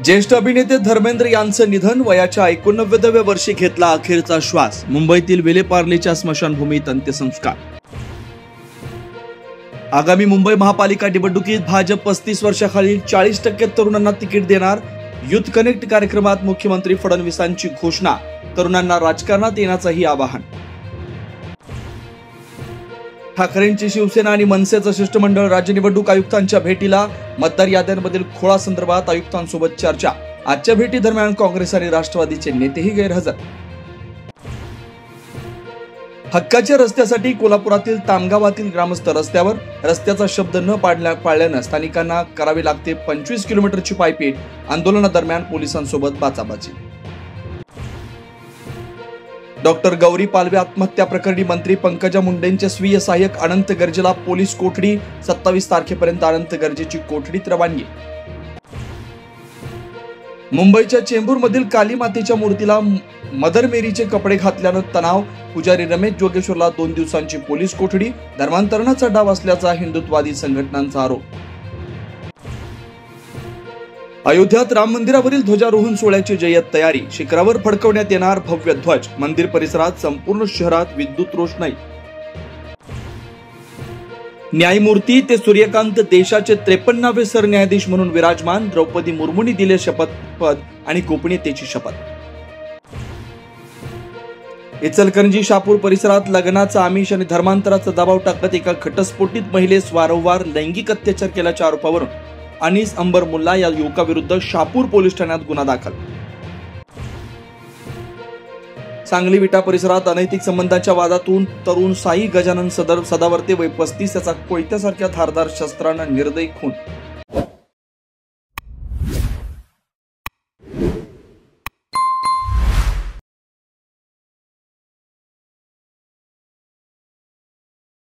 ज्येष्ठ अभिनेते धर्मेंद्र यांचं निधन, वयाच्या 89व्या वर्षी घेतला अखेरचा श्वास. मुंबईतील विलेपार्लेच्या स्मशानभूमीत अंत्यसंस्कार. आगामी मुंबई महापालिका निवडणुकीत भाजप 35 वर्षाखालील 40% तरुणांना तिकीट देणार. युथ कनेक्ट कार्यक्रमात मुख्यमंत्री फडणवीसांची घोषणा. तरुणांना राजकारणात येण्याचंही आवाहन. ठाकरेंची शिवसेना आणि मनसेचं शिष्टमंडळ राज्य निवडणूक आयुक्तांच्या भेटीला. मतदार याद्यांमधील खोळासंदर्भात आयुक्तांसोबत चर्चा. आजच्या भेटी दरम्यान काँग्रेस आणि राष्ट्रवादीचे नेतेही गैरहजर. हक्काच्या रस्त्यासाठी कोल्हापुरातील तामगावातील ग्रामस्थ रस्त्यावर. रस्त्याचा शब्द न पाळल्यानं स्थानिकांना करावी लागते 25 किलोमीटरची पायपीट. आंदोलनादरम्यान पोलिसांसोबत बाचाबाची. डॉक्टर गौरी पालवे आत्महत्या प्रकरणी मंत्री पंकजा मुंडेंचे स्वीय सहाय्यक अनंत गर्जेला पोलीस कोठडी. 27 तारखेपर्यंत अनंत गर्जेची कोठडीत रवानगी. मुंबईच्या चेंबूरमधील काली मातेच्या मूर्तीला मदर मेरीचे कपडे घातल्यानं तणाव. पुजारी रमेश जोगेश्वरला 2 दिवसांची पोलीस कोठडी. धर्मांतरणाचा डाव असल्याचा हिंदुत्ववादी संघटनांचा आरोप. अयोध्यात राम मंदिरावरील ध्वजारोहण सोहळ्याची जय्यत तयारी. शिखरावर फडकवण्यात येणार भव्य ध्वज. मंदिर परिसरात संपूर्ण शहरात विद्युत रोषणाई. न्यायमूर्ती ते सूर्यकांत देशाचे 53वे सरन्यायाधीश म्हणून विराजमान. द्रौपदी मुर्मूंनी दिले शपथपद आणि गोपनीयतेची शपथ. इचलकरंजी शापूर परिसरात लग्नाचा आमिष आणि धर्मांतराचा दबाव टाकत एका घटस्फोटित महिलेस वारंवार लैंगिक अत्याचार केल्याच्या आरोपावरून अनीस अंबर मुल्ला या युवकाविरुद्ध शापूर पोलीस ठाण्यात गुन्हा दाखल. सांगली विटा परिसरात अनैतिक संबंधाच्या वादातून तरुण साई गजानन सदावर्ते वय 35 याचा कोयत्यासारख्या धारदार शस्त्रानं निर्दयी खून.